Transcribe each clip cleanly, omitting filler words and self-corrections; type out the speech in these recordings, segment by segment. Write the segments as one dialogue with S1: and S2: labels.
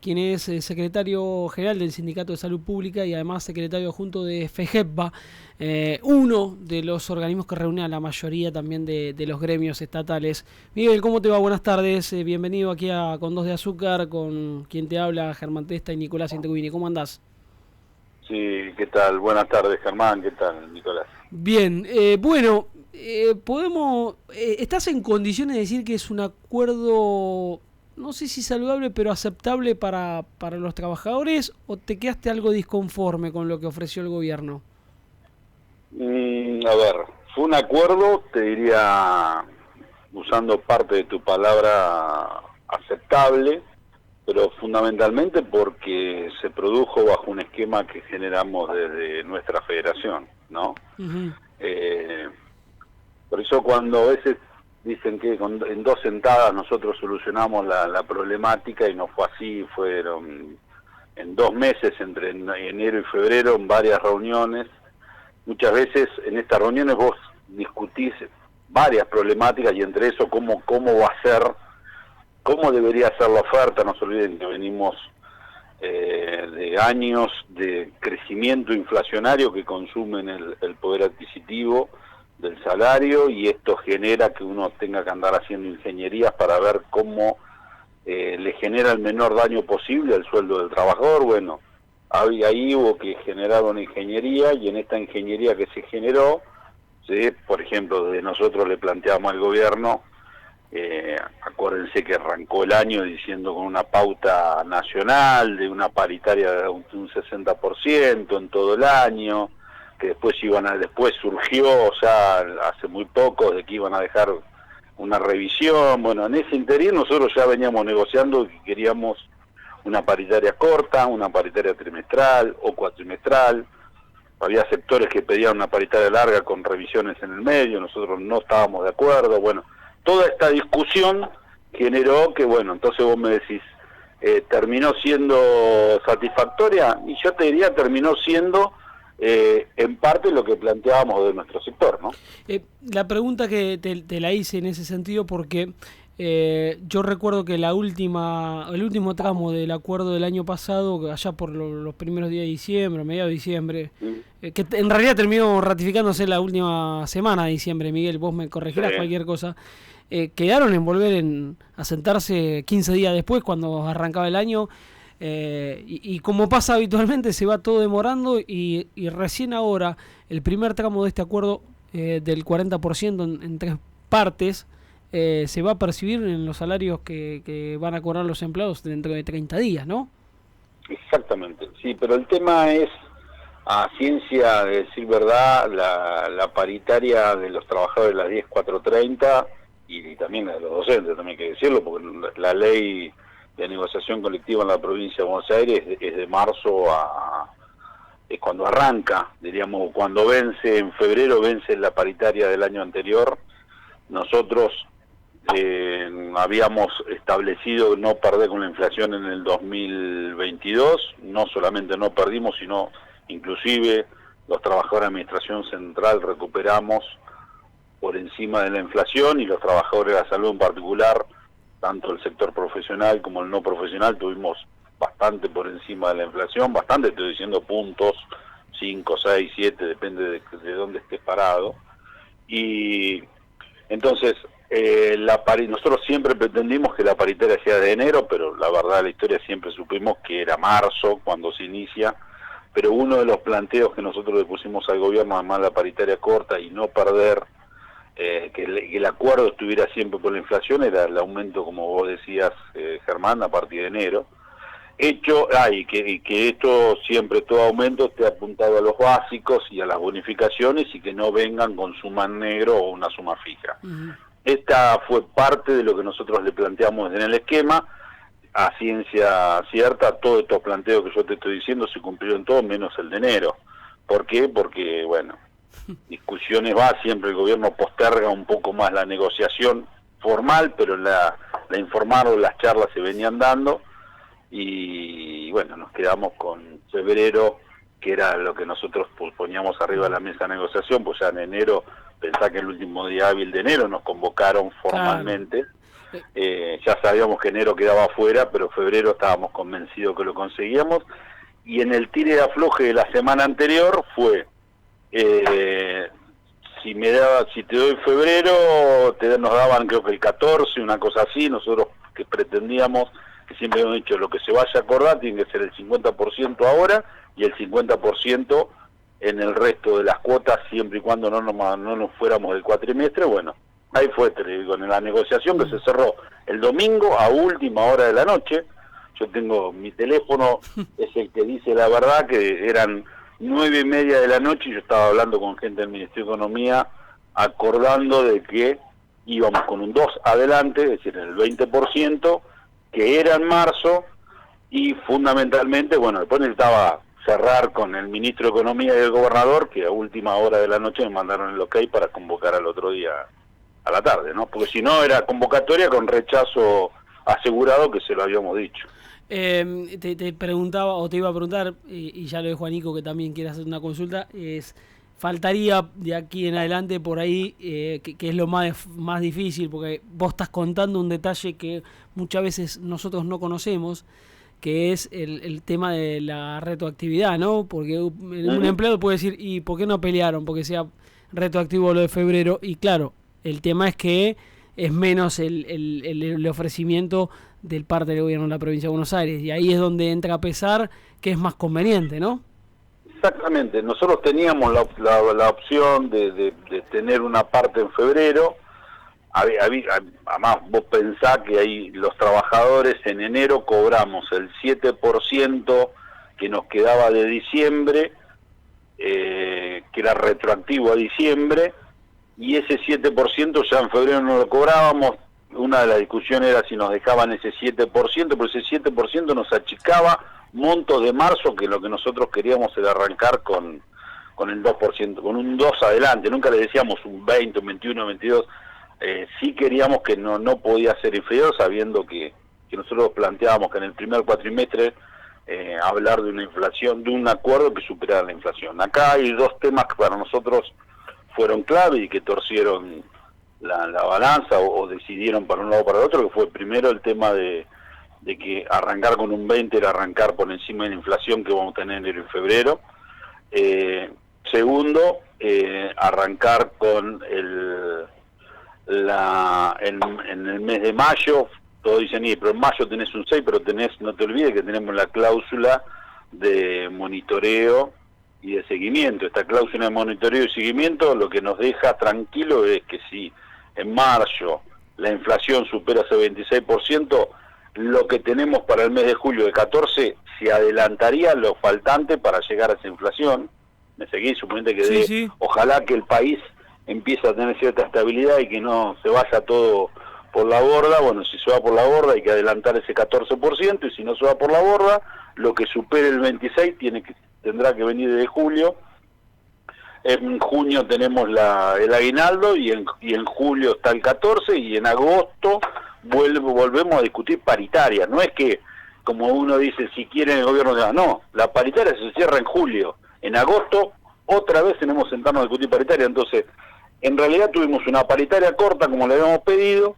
S1: quien es secretario general del Sindicato de Salud Pública y además secretario adjunto de FEGEPBA, uno de los organismos que reúne a la mayoría también de los gremios estatales. Miguel, ¿cómo te va? Buenas tardes, bienvenido aquí a Con Dos de Azúcar, con quien te habla, Germán Testa y Nicolás Integuini. ¿Cómo andás?
S2: Sí, ¿qué tal? Buenas tardes, Germán. ¿Qué tal, Nicolás?
S1: Bien, ¿estás en condiciones de decir que es un acuerdo, no sé si saludable, pero aceptable para los trabajadores, o te quedaste algo disconforme con lo que ofreció el gobierno?
S2: A ver, fue un acuerdo, te diría, usando parte de tu palabra, aceptable, pero fundamentalmente porque se produjo bajo un esquema que generamos desde nuestra federación, ¿no?
S1: Ujú.
S2: Eh, por eso cuando a veces dicen que en 2 sentadas nosotros solucionamos la problemática, y no fue así, fueron en 2 meses, entre enero y febrero, en varias reuniones. Muchas veces en estas reuniones vos discutís varias problemáticas, y entre eso cómo va a ser, cómo debería ser la oferta. No se olviden que venimos de años de crecimiento inflacionario que consumen el poder adquisitivo del salario, y esto genera que uno tenga que andar haciendo ingenierías para ver cómo le genera el menor daño posible al sueldo del trabajador. Bueno, ahí hubo que generar una ingeniería, y en esta ingeniería que se generó, ¿sí? Por ejemplo, desde nosotros le planteamos al gobierno, acuérdense que arrancó el año diciendo con una pauta nacional de una paritaria de un 60% en todo el año, que después surgió, o sea, hace muy poco, de que iban a dejar una revisión. Bueno, en ese interín nosotros ya veníamos negociando que queríamos una paritaria corta, una paritaria trimestral o cuatrimestral. Había sectores que pedían una paritaria larga con revisiones en el medio, nosotros no estábamos de acuerdo. Bueno, toda esta discusión generó que, bueno, entonces vos me decís, ¿terminó siendo satisfactoria? Y yo te diría, terminó siendo en parte lo que planteábamos de nuestro sector, ¿no?
S1: La pregunta que te la hice en ese sentido porque yo recuerdo que el último tramo del acuerdo del año pasado, allá por los primeros días de diciembre, mediados de diciembre,
S2: Mm.
S1: en realidad terminó ratificándose la última semana de diciembre, Miguel, vos me corregirás
S2: Sí.
S1: cualquier cosa, quedaron en volver a sentarse 15 días después, cuando arrancaba el año. Y como pasa habitualmente, se va todo demorando y recién ahora el primer tramo de este acuerdo, del 40% en 3 partes, se va a percibir en los salarios que van a cobrar los empleados dentro de 30 días, ¿no?
S2: Exactamente, sí, pero el tema es, a ciencia de decir verdad, la paritaria de los trabajadores de las 10.430, y también la de los docentes, también hay que decirlo, porque la ley de negociación colectiva en la provincia de Buenos Aires es de marzo es cuando arranca, diríamos, cuando vence en febrero, vence la paritaria del año anterior. Nosotros habíamos establecido no perder con la inflación en el 2022, no solamente no perdimos, sino inclusive los trabajadores de administración central recuperamos por encima de la inflación, y los trabajadores de la salud en particular, tanto el sector profesional como el no profesional, tuvimos bastante por encima de la inflación, bastante, estoy diciendo puntos, 5, 6, 7, depende de dónde estés parado. Y entonces, nosotros siempre pretendimos que la paritaria sea de enero, pero la verdad de la historia siempre supimos que era marzo cuando se inicia. Pero uno de los planteos que nosotros le pusimos al gobierno, además de la paritaria corta y no perder, que el acuerdo estuviera siempre por la inflación, era el aumento, como vos decías, Germán, a partir de enero. Y que esto siempre, todo aumento, esté apuntado a los básicos y a las bonificaciones, y que no vengan con suma en negro o una suma fija.
S1: Ujú.
S2: Esta fue parte de lo que nosotros le planteamos en el esquema. A ciencia cierta, todos estos planteos que yo te estoy diciendo se cumplieron todos, menos el de enero. ¿Por qué? Porque, bueno, discusiones va, siempre el gobierno posterga un poco más la negociación formal, pero la informal o las charlas se venían dando, y bueno, nos quedamos con febrero, que era lo que nosotros poníamos arriba de la mesa de negociación. Pues ya en enero, pensá que el último día hábil de enero nos convocaron
S1: Claro.
S2: formalmente, Ya sabíamos que enero quedaba afuera, pero febrero estábamos convencidos que lo conseguíamos. Y en el tire de afloje de la semana anterior fue, si te doy febrero, nos daban creo que el 14, una cosa así. Nosotros que pretendíamos, que siempre hemos dicho, lo que se vaya a acordar tiene que ser el 50% ahora y el 50% en el resto de las cuotas, siempre y cuando no nos fuéramos del cuatrimestre. Bueno, ahí fue con la negociación que se cerró el domingo a última hora de la noche. Yo tengo mi teléfono, es el que dice la verdad, que eran 9:30 de la noche y yo estaba hablando con gente del Ministerio de Economía, acordando de que íbamos con un 2 adelante, es decir, el 20%, que era en marzo, y fundamentalmente, bueno, después necesitaba cerrar con el Ministro de Economía y el Gobernador, que a última hora de la noche me mandaron el ok para convocar al otro día a la tarde, ¿no? Porque si no era convocatoria con rechazo asegurado, que se lo habíamos dicho.
S1: Te preguntaba, o te iba a preguntar, y ya lo dejo a Nico que también quiere hacer una consulta, faltaría de aquí en adelante por ahí, que es lo más difícil, porque vos estás contando un detalle que muchas veces nosotros no conocemos, que es el tema de la retroactividad, ¿no? Porque un empleado puede decir, ¿y por qué no pelearon? Porque sea retroactivo lo de febrero, y claro, el tema es que es menos el ofrecimiento del parte del gobierno de la provincia de Buenos Aires, y ahí es donde entra a pesar que es más conveniente, ¿no?
S2: Exactamente, nosotros teníamos la opción de tener una parte en febrero. Además, vos pensás que ahí los trabajadores en enero cobramos el 7% que nos quedaba de diciembre, que era retroactivo a diciembre, y ese 7% ya en febrero no lo cobrábamos. Una de las discusiones era si nos dejaban ese 7%, pero ese 7% nos achicaba montos de marzo, que lo que nosotros queríamos era arrancar con el 2%, con un 2 adelante. Nunca le decíamos un 20, un 21, 22. Sí queríamos que no podía ser inferior, sabiendo que nosotros planteábamos que en el primer cuatrimestre hablar de una inflación, de un acuerdo que superara la inflación. Acá hay dos temas que para nosotros fueron clave y que torcieron la balanza o decidieron para un lado o para el otro, que fue primero el tema de que arrancar con un 20 era arrancar por encima de la inflación que vamos a tener en enero y febrero. Segundo, arrancar con en el mes de mayo. Todos dicen, pero en mayo tenés un 6, pero no te olvides que tenemos la cláusula de monitoreo y de seguimiento. Esta cláusula de monitoreo y seguimiento lo que nos deja tranquilo es que si en marzo la inflación supera ese 26%, lo que tenemos para el mes de julio de 14 se adelantaría lo faltante para llegar a esa inflación. ¿Me seguís? Suponete que
S1: sí.
S2: Ojalá que el país empiece a tener cierta estabilidad y que no se vaya todo por la borda. Bueno, si se va por la borda hay que adelantar ese 14%, y si no se va por la borda, lo que supere el 26 tendrá que venir desde julio. En junio tenemos el aguinaldo, y en julio está el 14, y en agosto volvemos a discutir paritaria. No es que, como uno dice, si quieren el gobierno, no, la paritaria se cierra en julio. En agosto otra vez tenemos que sentarnos a discutir paritaria. Entonces, en realidad tuvimos una paritaria corta como le habíamos pedido,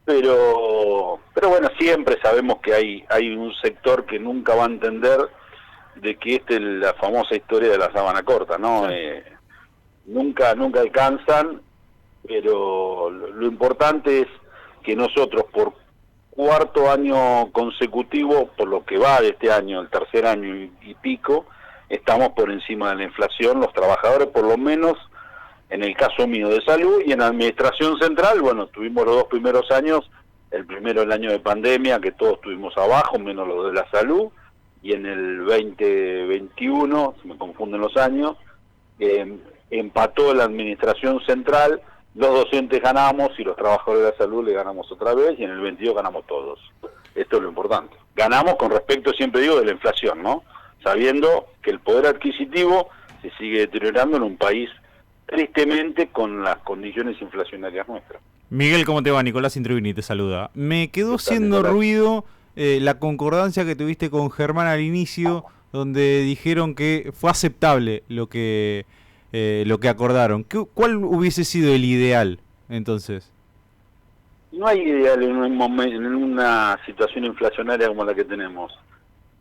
S2: pero bueno, siempre sabemos que hay un sector que nunca va a entender de que esta es la famosa historia de la sábana corta, ¿no? Nunca alcanzan, pero lo importante es que nosotros por cuarto año consecutivo, por lo que va de este año, el tercer año y pico, estamos por encima de la inflación, los trabajadores, por lo menos en el caso mío de salud, y en administración central. Bueno, tuvimos los dos primeros años, el primero el año de pandemia, que todos estuvimos abajo, menos los de la salud, y en el 2021, se me confunden los años, empató la administración central, los docentes ganamos y los trabajadores de la salud le ganamos otra vez, y en el 22 ganamos todos. Esto es lo importante. Ganamos con respecto, siempre digo, de la inflación, ¿no? Sabiendo que el poder adquisitivo se sigue deteriorando en un país, tristemente, con las condiciones inflacionarias nuestras.
S3: Miguel, ¿cómo te va? Nicolás Intruvini te saluda. Me quedó haciendo ruido la concordancia que tuviste con Germán al inicio, donde dijeron que fue aceptable lo que acordaron. ¿Cuál hubiese sido el ideal, entonces?
S2: No hay ideal en un momento, en una situación inflacionaria como la que tenemos.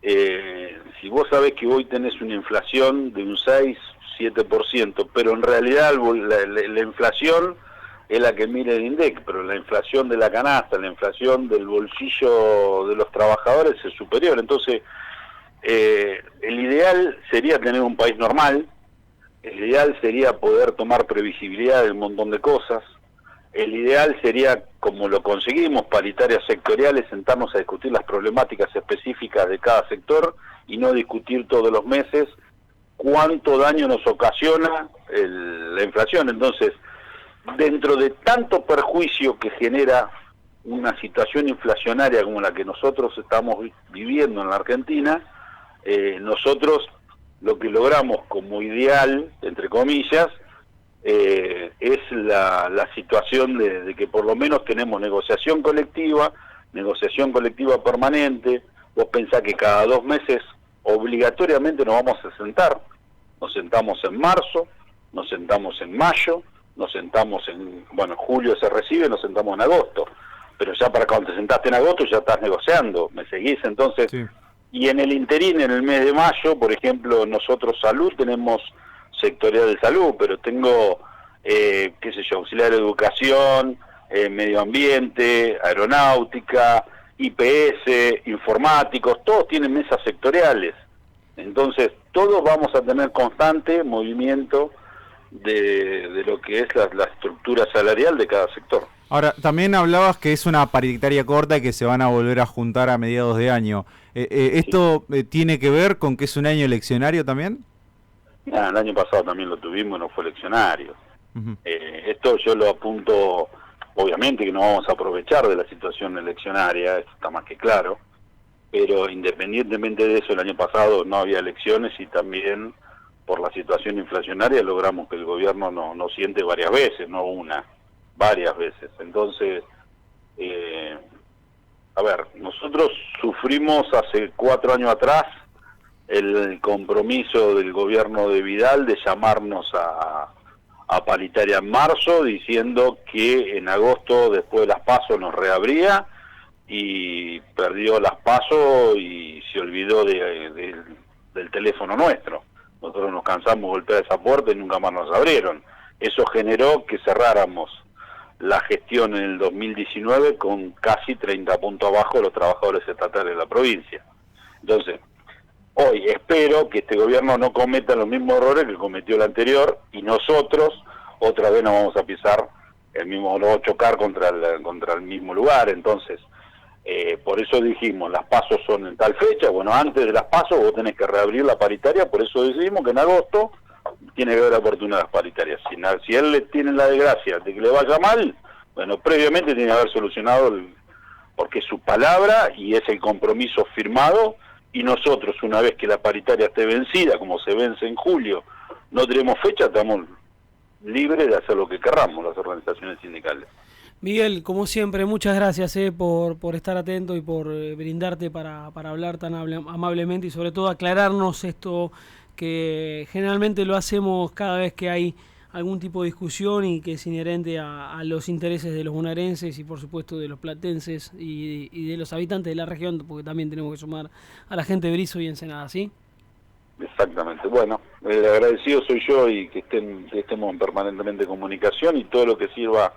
S2: Si vos sabés que hoy tenés una inflación de un 6-7%, pero en realidad la inflación es la que mide el INDEC, pero la inflación de la canasta, la inflación del bolsillo de los trabajadores es superior. Entonces, el ideal sería tener un país normal, el ideal sería poder tomar previsibilidad de un montón de cosas, el ideal sería, como lo conseguimos, paritarias sectoriales, sentarnos a discutir las problemáticas específicas de cada sector y no discutir todos los meses cuánto daño nos ocasiona la inflación. Entonces, dentro de tanto perjuicio que genera una situación inflacionaria como la que nosotros estamos viviendo en la Argentina, nosotros lo que logramos como ideal, entre comillas, es la situación de que por lo menos tenemos negociación colectiva permanente. Vos pensás que cada 2 meses obligatoriamente nos vamos a sentar. Nos sentamos en marzo, nos sentamos en mayo, nos sentamos en julio se recibe, nos sentamos en agosto. Pero ya para cuando te sentaste en agosto ya estás negociando, ¿me seguís? Entonces, sí. Y en el interín, en el mes de mayo, por ejemplo, nosotros salud tenemos sectorial de salud, pero tengo, auxiliar de educación, medio ambiente, aeronáutica, IPS, informáticos, todos tienen mesas sectoriales. Entonces, todos vamos a tener constante movimiento de lo que es la estructura salarial de cada sector.
S3: Ahora, también hablabas que es una paritaria corta y que se van a volver a juntar a mediados de año. ¿Esto tiene que ver con que es un año eleccionario también?
S2: El año pasado también lo tuvimos, no fue eleccionario. Esto yo lo apunto, obviamente que no vamos a aprovechar de la situación eleccionaria, esto está más que claro, pero independientemente de eso, el año pasado no había elecciones y también por la situación inflacionaria logramos que el gobierno no siente varias veces, no una, varias veces. Entonces, nosotros sufrimos hace 4 años atrás el compromiso del gobierno de Vidal de llamarnos a paritaria en marzo, diciendo que en agosto, después de las PASO, nos reabría, y perdió las PASO y se olvidó del teléfono nuestro. Nosotros nos cansamos de golpear esa puerta y nunca más nos abrieron. Eso generó que cerráramos la gestión en el 2019 con casi 30 puntos abajo de los trabajadores estatales de la provincia. Entonces, hoy espero que este gobierno no cometa los mismos errores que cometió el anterior y nosotros otra vez nos vamos a pisar el mismo, no chocar contra el mismo lugar. Entonces, por eso dijimos, las PASO son en tal fecha. Bueno, antes de las PASO vos tenés que reabrir la paritaria, por eso decidimos que en agosto tiene que haber apertura de las paritarias. Si él le tiene la desgracia de que le vaya mal, bueno, previamente tiene que haber solucionado, porque es su palabra y es el compromiso firmado, y nosotros, una vez que la paritaria esté vencida, como se vence en julio, no tenemos fecha, estamos libres de hacer lo que querramos las organizaciones sindicales.
S1: Miguel, como siempre, muchas gracias por estar atento y por brindarte para hablar tan amablemente y sobre todo aclararnos esto que generalmente lo hacemos cada vez que hay algún tipo de discusión y que es inherente a los intereses de los bonaerenses y por supuesto de los platenses y de los habitantes de la región, porque también tenemos que sumar a la gente de Berizo y Ensenada, ¿sí?
S2: Exactamente. Bueno, el agradecido soy yo y que estemos permanentemente en comunicación y todo lo que sirva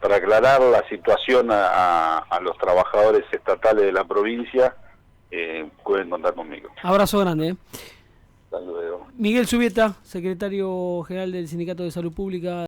S2: para aclarar la situación a los trabajadores estatales de la provincia, pueden contar conmigo.
S1: Abrazo grande.
S2: Hasta luego.
S1: Miguel Subieta, secretario general del Sindicato de Salud Pública.